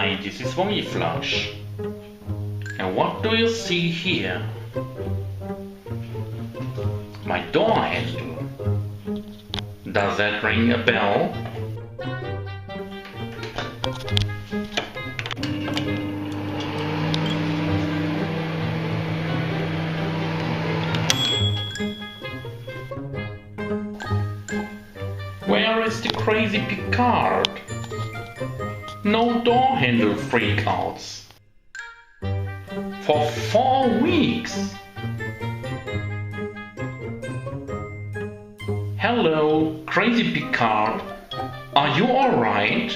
Hi, this is Flash. And what do you see here? My door handle. Does that ring a bell? Where is the Crazy Picard? No door handle freakouts. For 4 weeks. Hello, Crazy Picard. Are you alright?